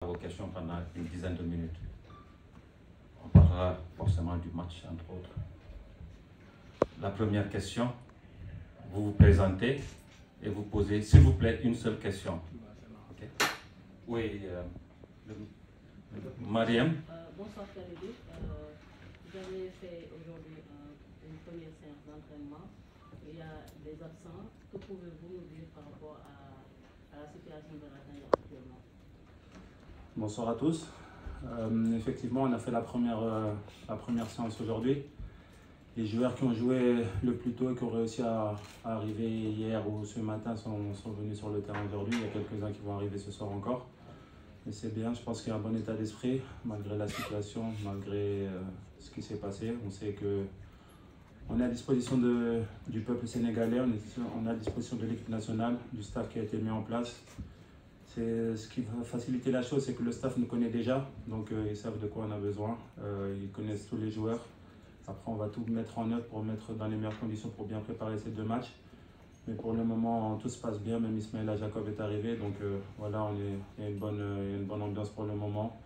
vos questions pendant une dizaine de minutes. On parlera forcément du match, entre autres. La première question, vous vous présentez et vous posez, s'il vous plaît, une seule question. Okay. Oui, Mariam. Bonsoir Khalidou. Vous avez fait aujourd'hui une première séance d'entraînement. Il y a des absents. Que pouvez-vous nous dire par rapport à la situation de la taille actuellement? Bonsoir à tous. Effectivement, on a fait la première séance aujourd'hui. Les joueurs qui ont joué le plus tôt et qui ont réussi à arriver hier ou ce matin sont venus sur le terrain aujourd'hui. Il y a quelques-uns qui vont arriver ce soir encore. Et c'est bien, je pense qu'il y a un bon état d'esprit, malgré la situation, malgré ce qui s'est passé. On sait qu'on est à disposition du peuple sénégalais, on est à disposition de l'équipe nationale, du staff qui a été mis en place. Ce qui va faciliter la chose, c'est que le staff nous connaît déjà, donc ils savent de quoi on a besoin, ils connaissent tous les joueurs. Après, on va tout mettre en œuvre pour mettre dans les meilleures conditions pour bien préparer ces deux matchs. Mais pour le moment, tout se passe bien, même Ismaïla Jacob est arrivé, donc voilà, il y a une bonne ambiance pour le moment,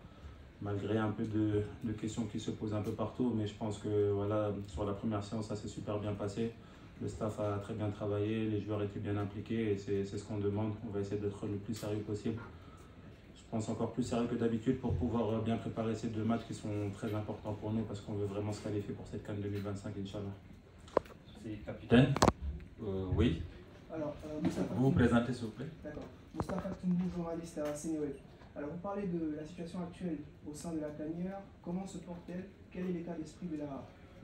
malgré un peu de questions qui se posent un peu partout. Mais je pense que voilà, sur la première séance, ça s'est super bien passé. Le staff a très bien travaillé, les joueurs étaient bien impliqués et c'est ce qu'on demande. On va essayer d'être le plus sérieux possible. Je pense encore plus sérieux que d'habitude pour pouvoir bien préparer ces deux matchs qui sont très importants pour nous parce qu'on veut vraiment se qualifier pour cette CAN 2025, Inch'Allah. Merci, capitaine. Oui. Alors, vous vous présentez, s'il vous plaît. D'accord. Moustapha Toumbou, journaliste à Sénéweb. Alors, vous parlez de la situation actuelle au sein de la tanière. Comment se porte-t-elle? Quel est l'état d'esprit de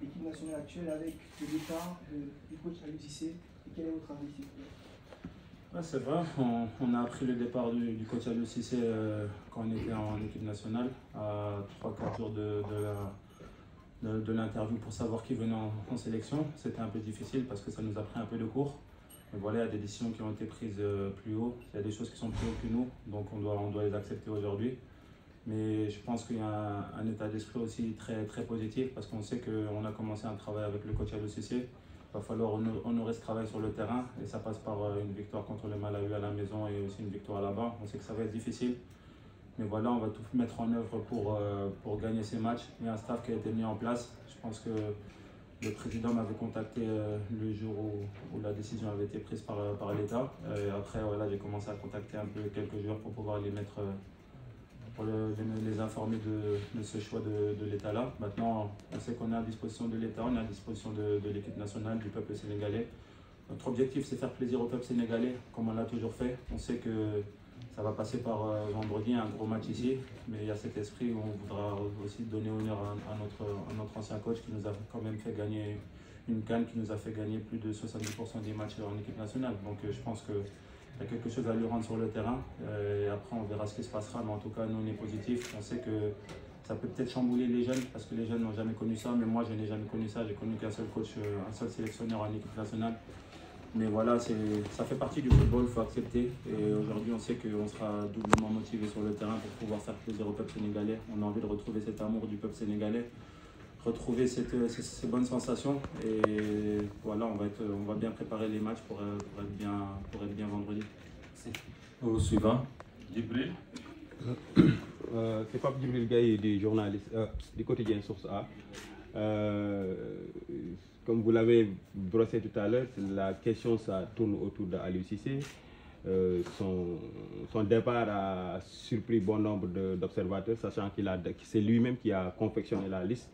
l'équipe nationale actuelle avec le départ du coach Aliou Cissé? Et quel est votre avis, s'il vous plaît? Ouais, c'est vrai, on a appris le départ du coach Aliou Cissé quand on était en équipe nationale, à 3-4 jours de l'interview pour savoir qui venait en sélection. C'était un peu difficile parce que ça nous a pris un peu de cours. Mais voilà, il y a des décisions qui ont été prises plus haut. Il y a des choses qui sont plus haut que nous, donc on doit les accepter aujourd'hui. Mais je pense qu'il y a un état d'esprit aussi très, très positif parce qu'on sait qu'on a commencé un travail avec le coach Aliou Cissé. Il va falloir honorer ce travail sur le terrain et ça passe par une victoire contre le Malawi à la maison et aussi une victoire là-bas. On sait que ça va être difficile. Mais voilà, on va tout mettre en œuvre pour gagner ces matchs. Il y a un staff qui a été mis en place. Je pense que le président m'avait contacté le jour où la décision avait été prise par l'État. Après, voilà, j'ai commencé à contacter un peu quelques joueurs pour pouvoir les mettre, pour les informer de ce choix de l'État-là. Maintenant, on sait qu'on est à disposition de l'État, on est à disposition de l'équipe nationale, du peuple sénégalais. Notre objectif, c'est faire plaisir au peuple sénégalais, comme on l'a toujours fait. On sait que ça va passer par vendredi, un gros match ici, mais il y a cet esprit où on voudra aussi donner honneur à notre ancien coach qui nous a quand même fait gagner une CAN, qui nous a fait gagner plus de 70% des matchs en équipe nationale. Donc je pense qu'il y a quelque chose à lui rendre sur le terrain. Et après, on verra ce qui se passera, mais en tout cas, nous, on est positifs. On sait que ça peut peut-être chambouler les jeunes, parce que les jeunes n'ont jamais connu ça, mais moi, je n'ai jamais connu ça. J'ai connu qu'un seul coach, un seul sélectionneur en équipe nationale. Mais voilà, ça fait partie du football, il faut accepter. Et aujourd'hui, on sait qu'on sera doublement motivé sur le terrain pour pouvoir faire plaisir au peuple sénégalais. On a envie de retrouver cet amour du peuple sénégalais, retrouver ces bonnes sensations. Et voilà, on va bien préparer les matchs pour être bien vendredi. Au suivant, Djibril. C'est Pape Djibril Gaye du journaliste du quotidien Source A. Comme vous l'avez brossé tout à l'heure, la question ça tourne autour d'Aliou Cissé. Son départ a surpris bon nombre d'observateurs, sachant que c'est lui-même qui a confectionné la liste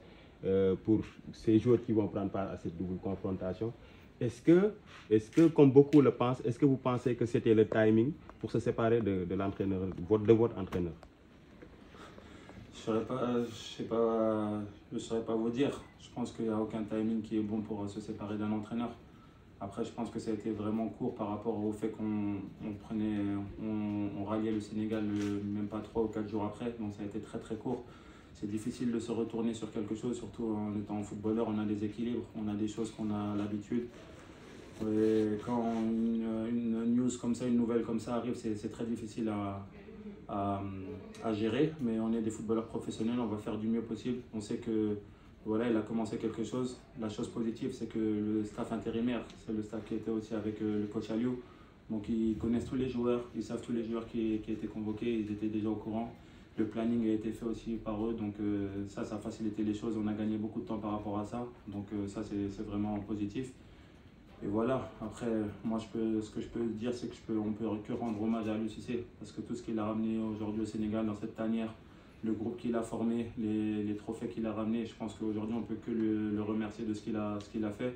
pour ces joueurs qui vont prendre part à cette double confrontation. Est-ce que, comme beaucoup le pensent, est-ce que vous pensez que c'était le timing pour se séparer de l'entraîneur, de votre entraîneur? Je ne saurais pas vous dire. Je pense qu'il n'y a aucun timing qui est bon pour se séparer d'un entraîneur. Après, je pense que ça a été vraiment court par rapport au fait qu'on ralliait le Sénégal même pas 3 ou 4 jours après. Donc ça a été très très court. C'est difficile de se retourner sur quelque chose, surtout en étant footballeur, on a des équilibres, on a des choses qu'on a l'habitude. Et quand une news comme ça, une nouvelle comme ça arrive, c'est très difficile à gérer, mais on est des footballeurs professionnels, on va faire du mieux possible. On sait que voilà, il a commencé quelque chose. La chose positive, c'est que le staff intérimaire, c'est le staff qui était aussi avec le coach Aliou. Donc ils connaissent tous les joueurs, ils savent tous les joueurs qui étaient convoqués, ils étaient déjà au courant. Le planning a été fait aussi par eux, donc ça a facilité les choses. On a gagné beaucoup de temps par rapport à ça, donc ça c'est vraiment positif. Et voilà, après, moi ce que je peux dire, c'est qu'on peut que rendre hommage à Aliou Cissé, parce que tout ce qu'il a ramené aujourd'hui au Sénégal dans cette tanière, le groupe qu'il a formé, les trophées qu'il a ramenés, je pense qu'aujourd'hui on peut que le remercier de ce qu'il a fait.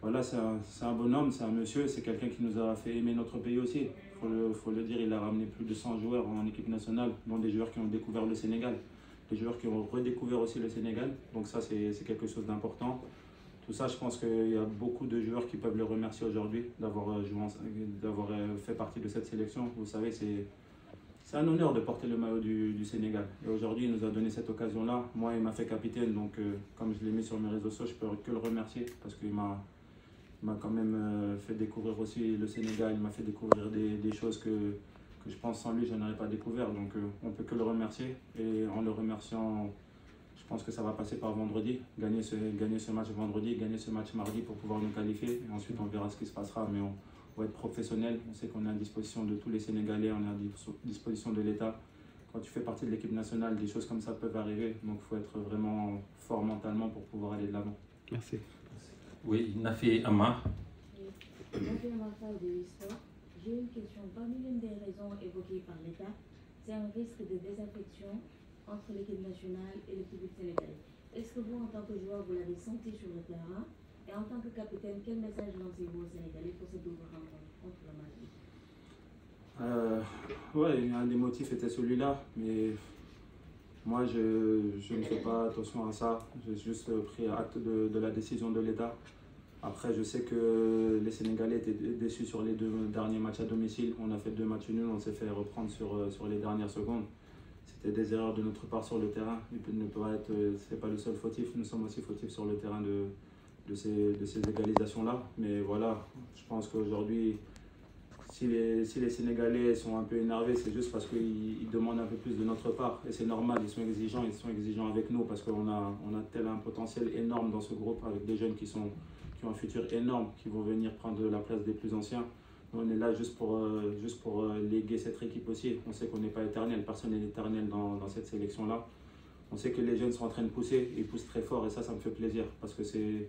Voilà, c'est un bonhomme, c'est un monsieur, c'est quelqu'un qui nous a fait aimer notre pays aussi. Faut le dire, il a ramené plus de 100 joueurs en équipe nationale, dont des joueurs qui ont découvert le Sénégal, des joueurs qui ont redécouvert aussi le Sénégal. Donc ça, c'est quelque chose d'important. Tout ça, je pense qu'il y a beaucoup de joueurs qui peuvent le remercier aujourd'hui d'avoir fait partie de cette sélection. Vous savez, c'est un honneur de porter le maillot du Sénégal. Et aujourd'hui, il nous a donné cette occasion-là. Moi, il m'a fait capitaine, donc comme je l'ai mis sur mes réseaux sociaux, je peux que le remercier parce qu'il m'a quand même fait découvrir aussi le Sénégal. Il m'a fait découvrir des choses que je pense sans lui, je n'aurais pas découvert. Donc on ne peut que le remercier. Et en le remerciant, je pense que ça va passer par vendredi. Gagner ce match vendredi, gagner ce match mardi pour pouvoir nous qualifier. Et ensuite, on verra ce qui se passera. Mais on va être professionnel. On sait qu'on est à disposition de tous les Sénégalais. On est à disposition de l'État. Quand tu fais partie de l'équipe nationale, des choses comme ça peuvent arriver. Donc il faut être vraiment fort mentalement pour pouvoir aller de l'avant. Merci. Oui, Nafi Amma. Nafi Amma de l'histoire. J'ai une question. Parmi l'une des raisons évoquées par l'État, c'est un risque de désaffection entre l'équipe nationale et le public sénégalais. Est-ce que vous, en tant que joueur, vous l'avez senti sur le terrain? Et en tant que capitaine, quel message lancez-vous aux Sénégalais pour cette double rencontre contre le Mali? Ouais, un des motifs était celui-là, mais moi je ne fais pas attention à ça. J'ai juste pris acte de la décision de l'État. Après, je sais que les Sénégalais étaient déçus sur les 2 derniers matchs à domicile. On a fait 2 matchs nuls, on s'est fait reprendre sur les dernières secondes. C'était des erreurs de notre part sur le terrain. C'est pas le seul fautif, nous sommes aussi fautifs sur le terrain de ces égalisations-là. Mais voilà, je pense qu'aujourd'hui, si les Sénégalais sont un peu énervés, c'est juste parce qu'ils demandent un peu plus de notre part. Et c'est normal, ils sont exigeants avec nous parce qu'on a tel un potentiel énorme dans ce groupe avec des jeunes qui ont un futur énorme, qui vont venir prendre la place des plus anciens. On est là juste pour léguer cette équipe aussi. On sait qu'on n'est pas éternel, personne n'est éternel dans cette sélection-là. On sait que les jeunes sont en train de pousser, ils poussent très fort et ça me fait plaisir parce que j'ai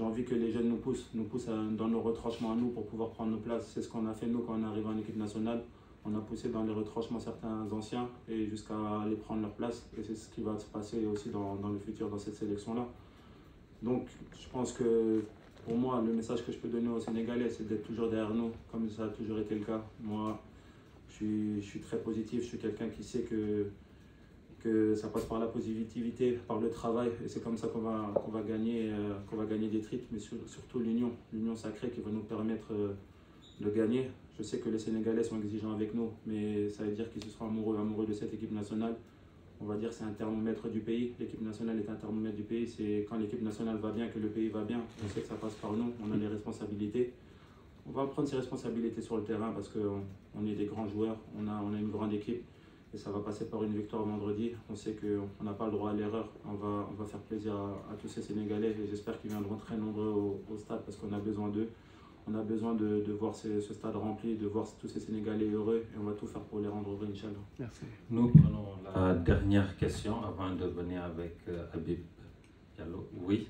envie que les jeunes nous poussent dans nos retranchements à nous pour pouvoir prendre nos places. C'est ce qu'on a fait nous quand on est arrivé en équipe nationale. On a poussé dans les retranchements certains anciens et jusqu'à aller prendre leur place. Et c'est ce qui va se passer aussi dans le futur dans cette sélection-là. Donc je pense que pour moi, le message que je peux donner aux Sénégalais, c'est d'être toujours derrière nous, comme ça a toujours été le cas. Moi, je suis très positif, je suis quelqu'un qui sait que ça passe par la positivité, par le travail, et c'est comme ça qu'on va gagner des titres, mais surtout l'union sacrée qui va nous permettre de gagner. Je sais que les Sénégalais sont exigeants avec nous, mais ça veut dire qu'ils se seront amoureux de cette équipe nationale. On va dire que c'est un thermomètre du pays. L'équipe nationale est un thermomètre du pays. C'est quand l'équipe nationale va bien que le pays va bien. On sait que ça passe par nous. On a des responsabilités. On va prendre ses responsabilités sur le terrain parce qu'on est des grands joueurs. On a une grande équipe et ça va passer par une victoire vendredi. On sait qu'on n'a pas le droit à l'erreur. On va faire plaisir à tous ces Sénégalais et j'espère qu'ils viendront très nombreux au stade parce qu'on a besoin d'eux. On a besoin de voir ce stade rempli, de voir tous ces Sénégalais heureux et on va tout faire pour les rendre heureux, Inch'Allah. Merci. Nous prenons la dernière question avant de venir avec Habib Diallo. Oui.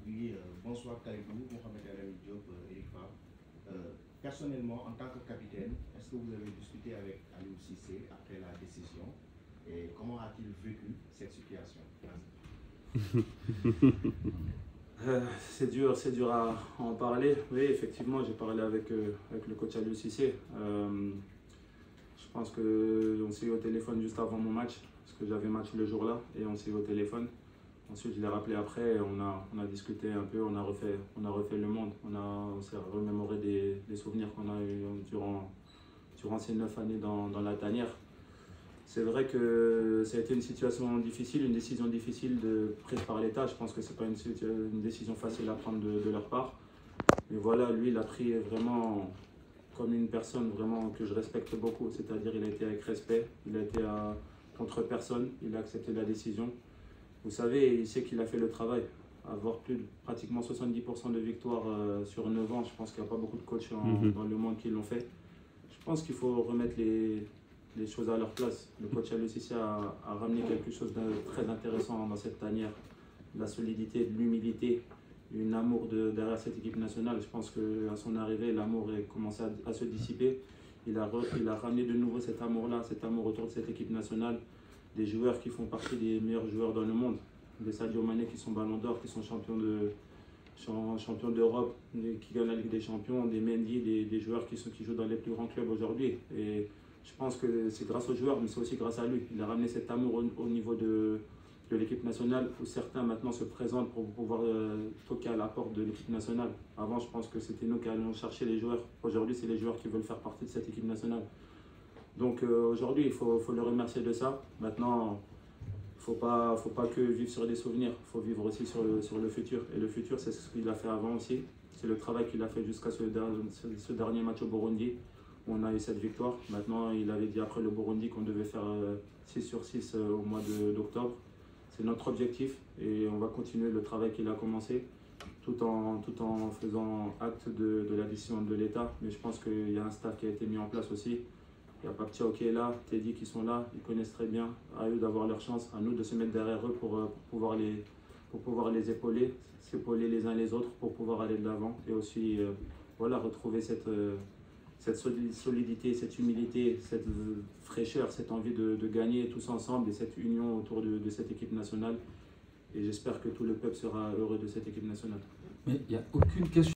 Oui, bonsoir Taïbou, Mohamed El Diop, Eric Favre. Personnellement, en tant que capitaine, est-ce que vous avez discuté avec Aliou Cissé après la décision et comment a-t-il vécu cette situation? C'est dur à en parler. Oui, effectivement, j'ai parlé avec le coach Aliou Cissé. Je pense qu'on s'est eu au téléphone juste avant mon match, parce que j'avais match le jour-là, et on s'est eu au téléphone. Ensuite, je l'ai rappelé après, et on a discuté un peu, on a refait le monde. On s'est remémoré des souvenirs qu'on a eu durant ces 9 années dans la tanière. C'est vrai que ça a été une situation difficile, une décision difficile prise par l'État. Je pense que ce n'est pas une décision facile à prendre de leur part. Mais voilà, lui, il a pris vraiment comme une personne vraiment que je respecte beaucoup. C'est-à-dire il a été avec respect, il a été contre personne, il a accepté la décision. Vous savez, il sait qu'il a fait le travail. Avoir pratiquement 70% de victoires sur 9 ans, je pense qu'il n'y a pas beaucoup de coachs dans le monde qui l'ont fait. Je pense qu'il faut remettre les choses à leur place. Le coach Aliou Cissé a ramené quelque chose de très intéressant dans cette tanière. La solidité, de l'humilité, un amour derrière cette équipe nationale. Je pense qu'à son arrivée, l'amour a commencé à se dissiper. Il a ramené de nouveau cet amour-là, cet amour autour de cette équipe nationale. Des joueurs qui font partie des meilleurs joueurs dans le monde. Des Sadio Mané qui sont ballons d'or, qui sont champions d'Europe, qui gagnent la Ligue des Champions, des Mendy, des joueurs qui jouent dans les plus grands clubs aujourd'hui. Et je pense que c'est grâce aux joueurs, mais c'est aussi grâce à lui. Il a ramené cet amour au niveau de l'équipe nationale, où certains maintenant se présentent pour pouvoir toquer à la porte de l'équipe nationale. Avant, je pense que c'était nous qui allions chercher les joueurs. Aujourd'hui, c'est les joueurs qui veulent faire partie de cette équipe nationale. Donc aujourd'hui, il faut le remercier de ça. Maintenant, il ne faut pas que vivre sur des souvenirs, il faut vivre aussi sur le futur. Et le futur, c'est ce qu'il a fait avant aussi. C'est le travail qu'il a fait jusqu'à ce dernier match au Burundi, où on a eu cette victoire. Maintenant, il avait dit après le Burundi qu'on devait faire 6 sur 6 au mois d'octobre. C'est notre objectif et on va continuer le travail qu'il a commencé tout en faisant acte de la décision de l'État. Mais je pense qu'il y a un staff qui a été mis en place aussi. Il y a Pape qui est là, Teddy qui sont là, ils connaissent très bien. À eux d'avoir leur chance, à nous de se mettre derrière eux pour pouvoir les épauler, s'épauler les uns les autres pour pouvoir aller de l'avant et aussi voilà, retrouver cette solidité, cette humilité, cette fraîcheur, cette envie de gagner tous ensemble et cette union autour de cette équipe nationale. Et j'espère que tout le peuple sera heureux de cette équipe nationale. Mais il n'y a aucune question.